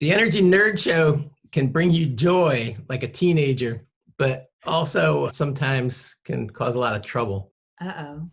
The Energy Nerd Show can bring you joy like a teenager, but also sometimes can cause a lot of trouble. Uh-oh.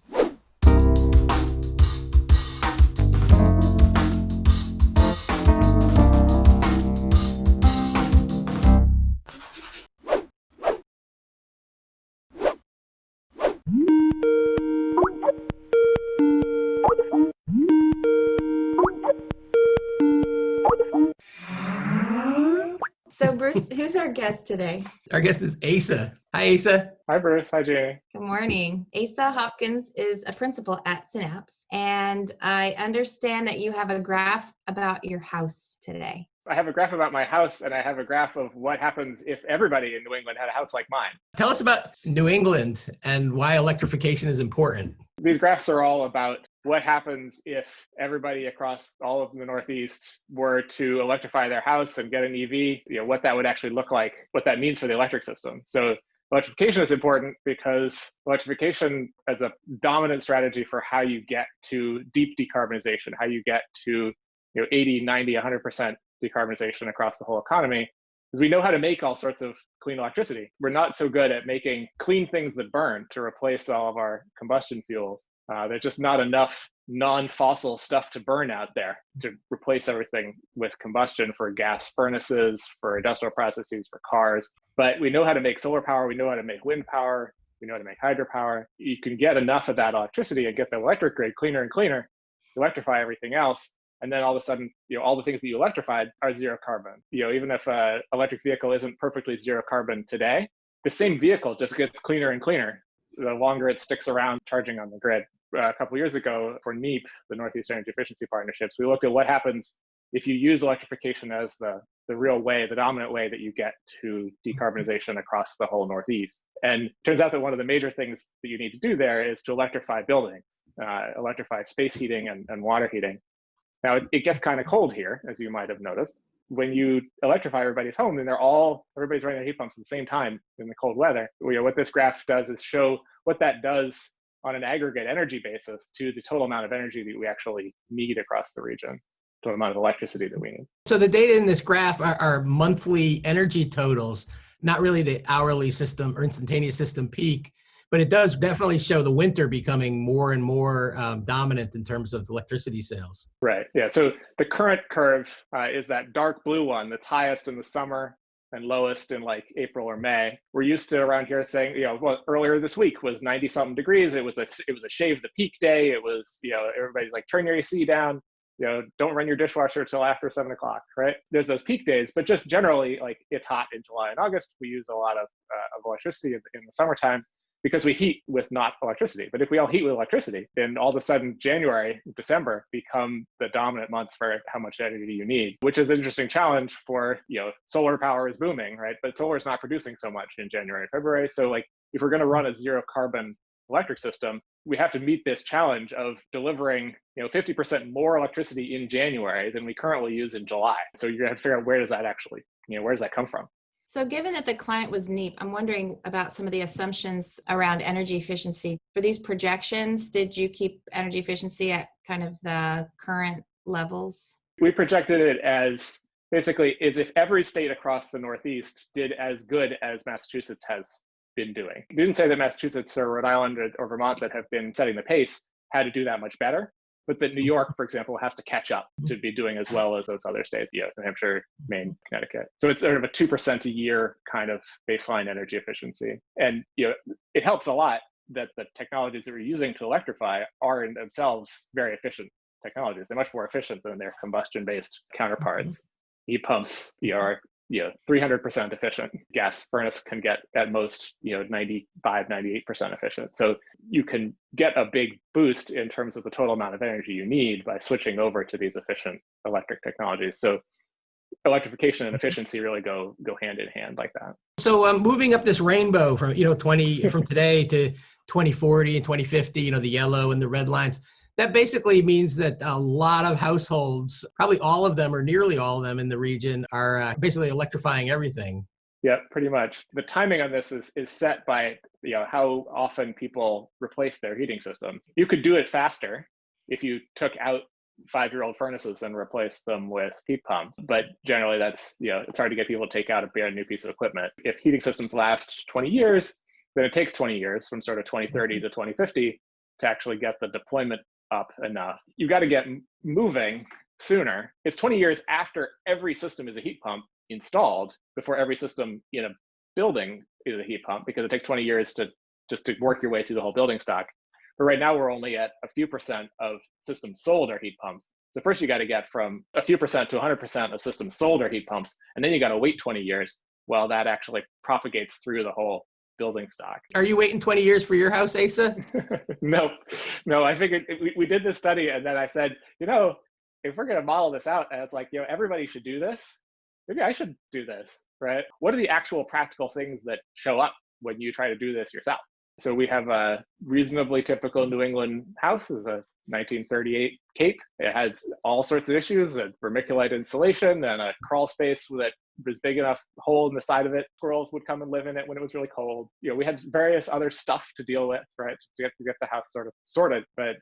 So Bruce, who's our guest today? Our guest is Asa. Hi, Asa. Hi, Bruce. Hi, Jeannie. Good morning. Asa Hopkins is a principal at Synapse, and I understand that you have a graph about your house today. I have a graph about my house, and I have a graph of what happens if everybody in New England had a house like mine. Tell us about New England and why electrification is important. These graphs are all about what happens if everybody across all of the Northeast were to electrify their house and get an EV, what that would actually look like, what that means for the electric system. So electrification is important because electrification is a dominant strategy for how you get to deep decarbonization, how you get to 80, 90, 100% decarbonization across the whole economy, because we know how to make all sorts of clean electricity. We're not so good at making clean things that burn to replace all of our combustion fuels. There's just not enough non-fossil stuff to burn out there to replace everything with combustion for gas furnaces, for industrial processes, for cars. But we know how to make solar power, we know how to make wind power, we know how to make hydropower. You can get enough of that electricity and get the electric grid cleaner and cleaner, electrify everything else. And then all of a sudden, all the things that you electrified are zero carbon. Even if an electric vehicle isn't perfectly zero carbon today, the same vehicle just gets cleaner and cleaner the longer it sticks around charging on the grid. A couple of years ago for NEEP, the Northeast Energy Efficiency Partnerships, we looked at what happens if you use electrification as the real way, the dominant way that you get to decarbonization across the whole Northeast. And it turns out that one of the major things that you need to do there is to electrify buildings, electrify space heating and water heating. Now, it gets kind of cold here, as you might have noticed. When you electrify everybody's home, then everybody's running their heat pumps at the same time in the cold weather. What this graph does is show what that does on an aggregate energy basis to the total amount of energy that we actually need across the region, total amount of electricity that we need. So the data in this graph are monthly energy totals, not really the hourly system or instantaneous system peak, but it does definitely show the winter becoming more and more dominant in terms of electricity sales. Right. Yeah. So the current curve is that dark blue one that's highest in the summer and lowest in like April or May. We're used to around here saying, earlier this week was 90 something degrees. It was a shave the peak day. It was, everybody's like, turn your AC down, don't run your dishwasher until after 7 o'clock, right? There's those peak days, but just generally, like, it's hot in July and August. We use a lot of electricity in the summertime because we heat with not electricity. But if we all heat with electricity, then all of a sudden January, December become the dominant months for how much energy you need, which is an interesting challenge for, solar power is booming, right? But solar is not producing so much in January and February. So like, if we're going to run a zero carbon electric system, we have to meet this challenge of delivering 50% more electricity in January than we currently use in July. So you're going to have to figure out where does that come from? So given that the client was NEEP, I'm wondering about some of the assumptions around energy efficiency. For these projections, did you keep energy efficiency at kind of the current levels? We projected it as basically as if every state across the Northeast did as good as Massachusetts has been doing. We didn't say that Massachusetts or Rhode Island or Vermont that have been setting the pace had to do that much better, but that New York, for example, has to catch up to be doing as well as those other states, New Hampshire, Maine, Connecticut. So it's sort of a 2% a year kind of baseline energy efficiency. And it helps a lot that the technologies that we're using to electrify are in themselves very efficient technologies. They're much more efficient than their combustion-based counterparts. Heat pumps are 300% efficient. Gas furnace can get at most 95, 98% efficient. So you can get a big boost in terms of the total amount of energy you need by switching over to these efficient electric technologies. So electrification and efficiency really go hand in hand like that. So moving up this rainbow from from today to 2040 and 2050, the yellow and the red lines. That basically means that a lot of households, probably all of them or nearly all of them in the region, are basically electrifying everything. Yeah, pretty much. The timing on this is set by how often people replace their heating systems. You could do it faster if you took out 5-year-old furnaces and replace them with heat pumps. But generally that's, it's hard to get people to take out a brand new piece of equipment. If heating systems last 20 years, then it takes 20 years from sort of 2030 to 2050 to actually get the deployment up enough. You got to get moving sooner. It's 20 years after every system is a heat pump installed before every system in a building is a heat pump, because it takes 20 years to work your way through the whole building stock. But right now we're only at a few percent of systems sold are heat pumps. So first you got to get from a few percent to 100% of systems sold are heat pumps, and then you got to wait 20 years while that actually propagates through the whole building stock. Are you waiting 20 years for your house, Asa? No. I figured we did this study, and then I said, if we're going to model this out, and it's like, everybody should do this, maybe I should do this, right? What are the actual practical things that show up when you try to do this yourself? So we have a reasonably typical New England house. It's a 1938 Cape. It has all sorts of issues, a vermiculite insulation and a crawl space that was big enough hole in the side of it. Squirrels would come and live in it when it was really cold. We had various other stuff to deal with, right, to get the house sort of sorted, but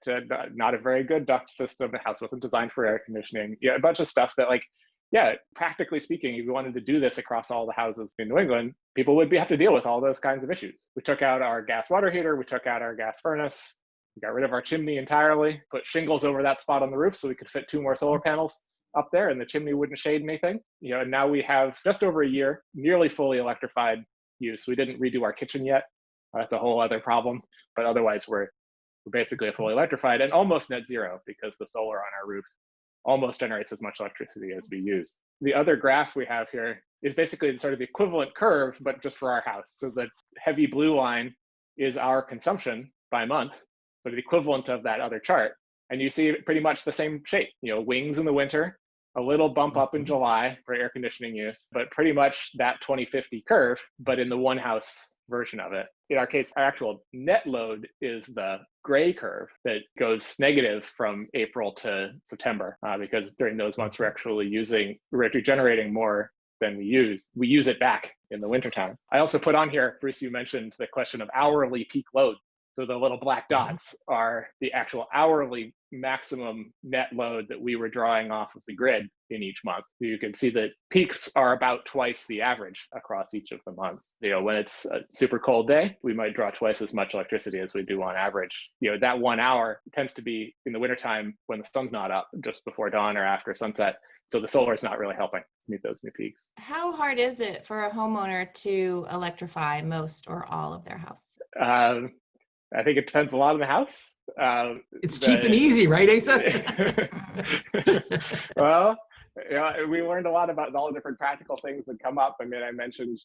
not a very good duct system. The house wasn't designed for air conditioning. A bunch of stuff that, practically speaking, if you wanted to do this across all the houses in New England, people would have to deal with all those kinds of issues. We took out our gas water heater. We took out our gas furnace. We got rid of our chimney entirely, put shingles over that spot on the roof so we could fit 2 more solar panels up there and the chimney wouldn't shade anything. And now we have just over a year, nearly fully electrified use. We didn't redo our kitchen yet. That's a whole other problem. But otherwise, we're basically fully electrified and almost net zero, because the solar on our roof almost generates as much electricity as we use. The other graph we have here is basically sort of the equivalent curve, but just for our house. So the heavy blue line is our consumption by month, so the equivalent of that other chart. And you see pretty much the same shape, wings in the winter, a little bump up in July for air conditioning use, but pretty much that 2050 curve, but in the one house version of it. In our case, our actual net load is the gray curve that goes negative from April to September, because during those months we're actually generating more than we use. We use it back in the wintertime. I also put on here, Bruce, you mentioned the question of hourly peak load. So the little black dots are the actual hourly maximum net load that we were drawing off of the grid in each month. So you can see that peaks are about twice the average across each of the months. When it's a super cold day, we might draw twice as much electricity as we do on average. That 1 hour tends to be in the wintertime when the sun's not up, just before dawn or after sunset. So the solar is not really helping meet those new peaks. How hard is it for a homeowner to electrify most or all of their house? I think it depends a lot on the house. It's cheap and easy, right, Asa? Well, we learned a lot about all the different practical things that come up. I mean, I mentioned,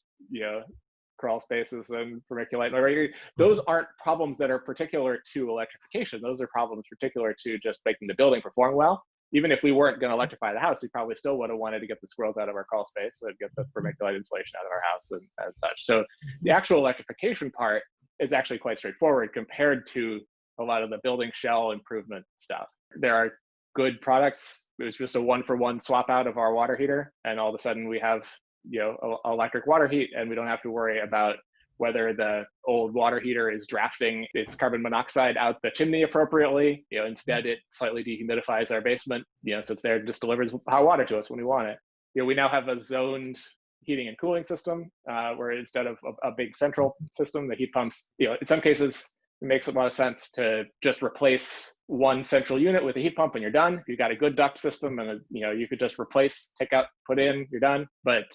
crawl spaces and vermiculite. Those aren't problems that are particular to electrification. Those are problems particular to just making the building perform well. Even if we weren't going to electrify the house, we probably still would have wanted to get the squirrels out of our crawl space and get the vermiculite insulation out of our house and such. So the actual electrification part is actually quite straightforward compared to a lot of the building shell improvement stuff. There are good products. It was just a 1-for-1 swap out of our water heater, and all of a sudden we have electric water heat, and we don't have to worry about whether the old water heater is drafting its carbon monoxide out the chimney appropriately. Instead it slightly dehumidifies our basement, so it's there, just delivers hot water to us when we want it. We now have a zoned heating and cooling system, where instead of a big central system, the heat pumps, in some cases, it makes a lot of sense to just replace one central unit with a heat pump and you're done. If you've got a good duct system and you could just replace, take out, put in, you're done. But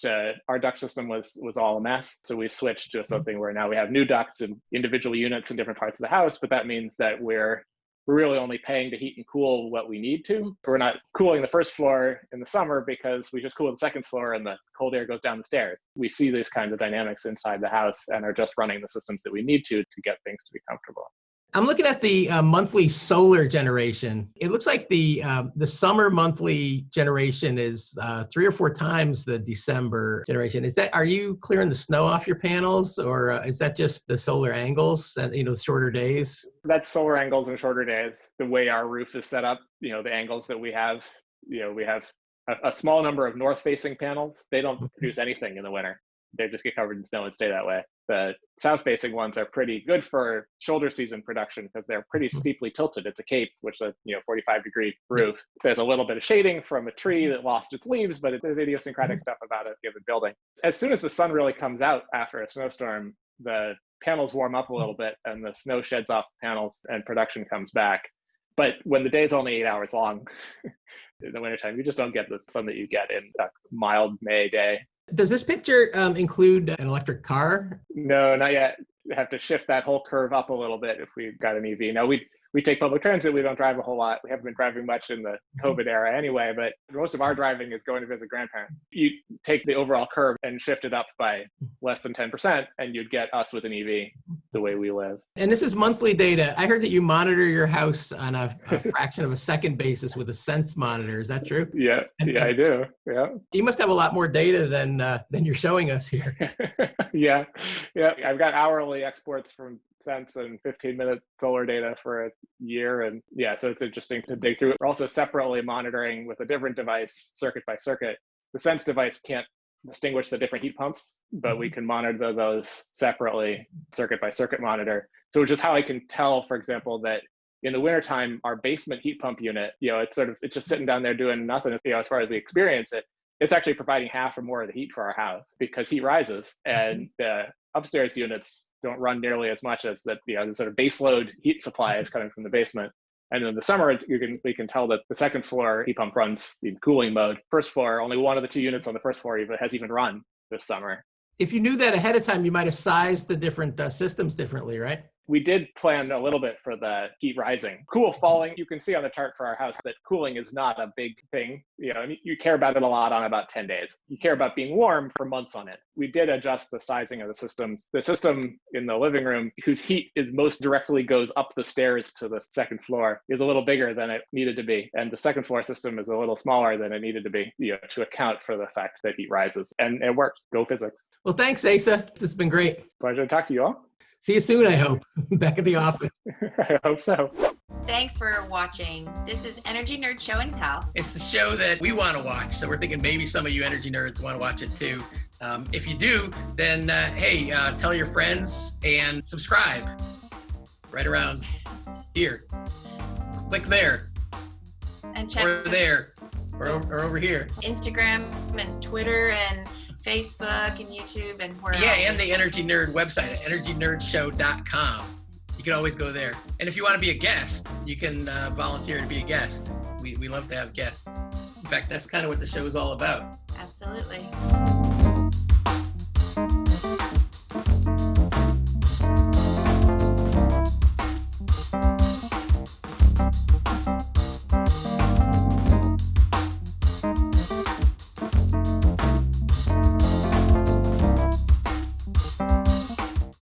our duct system was all a mess. So we switched to something where now we have new ducts and individual units in different parts of the house, but that means that we're really only paying to heat and cool what we need to. We're not cooling the first floor in the summer because we just cool the second floor and the cold air goes down the stairs. We see these kinds of dynamics inside the house and are just running the systems that we need to get things to be comfortable. I'm looking at the monthly solar generation. It looks like the summer monthly generation is 3 or 4 times the December generation. Are you clearing the snow off your panels, or is that just the solar angles and the shorter days? That's solar angles and shorter days. The way our roof is set up, the angles that we have, we have a small number of north-facing panels. They don't produce anything in the winter. They just get covered in snow and stay that way. The south-facing ones are pretty good for shoulder season production because they're pretty steeply tilted. It's a cape, which is a 45-degree roof. There's a little bit of shading from a tree that lost its leaves, but there's idiosyncratic stuff about a given building. As soon as the sun really comes out after a snowstorm, the panels warm up a little bit and the snow sheds off the panels and production comes back. But when the day's only 8 hours long, in the wintertime, you just don't get the sun that you get in a mild May day. Does this picture include an electric car? No, not yet. We have to shift that whole curve up a little bit if we got an EV. Now, we take public transit. We don't drive a whole lot. We haven't been driving much in the COVID era anyway, but most of our driving is going to visit grandparents. You take the overall curve and shift it up by less than 10%, and you'd get us with an EV the way we live. And this is monthly data. I heard that you monitor your house on a fraction of a second basis with a Sense monitor. Is that true? Yeah, I do. Yeah. You must have a lot more data than you're showing us here. Yeah. I've got hourly exports from Sense and 15-minute solar data for a year. And yeah, so it's interesting to dig through. We're also separately monitoring with a different device, circuit by circuit. The Sense device can't distinguish the different heat pumps, but we can monitor those separately, circuit by circuit monitor. So which is how I can tell, for example, that in the wintertime, our basement heat pump unit, it's just sitting down there doing nothing, as far as we experience it. It's actually providing half or more of the heat for our house because heat rises, and the upstairs units don't run nearly as much as the sort of baseload heat supply is coming from the basement. And in the summer, we can tell that the second floor heat pump runs in cooling mode. First floor, only one of the two units on the first floor has even run this summer. If you knew that ahead of time, you might have sized the different systems differently, right? We did plan a little bit for the heat rising. Cool falling, you can see on the chart for our house that cooling is not a big thing. And you care about it a lot on about 10 days. You care about being warm for months on it. We did adjust the sizing of the systems. The system in the living room, whose heat is most directly goes up the stairs to the second floor, is a little bigger than it needed to be. And the second floor system is a little smaller than it needed to be, to account for the fact that heat rises. And it works. Go physics. Well, thanks, Asa. This has been great. Pleasure to talk to you all. See you soon, I hope. Back at the office. I hope so. Thanks for watching. This is Energy Nerd Show and Tell. It's the show that we want to watch, so we're thinking maybe some of you energy nerds want to watch it too. If you do, then tell your friends and subscribe right around here. Click there. And check or there or over here. Instagram and Twitter and Facebook and YouTube and where else? And the Energy Nerd website at energynerdshow.com. You can always go there. And if you want to be a guest, you can volunteer to be a guest. We love to have guests. In fact, that's kind of what the show is all about. Absolutely.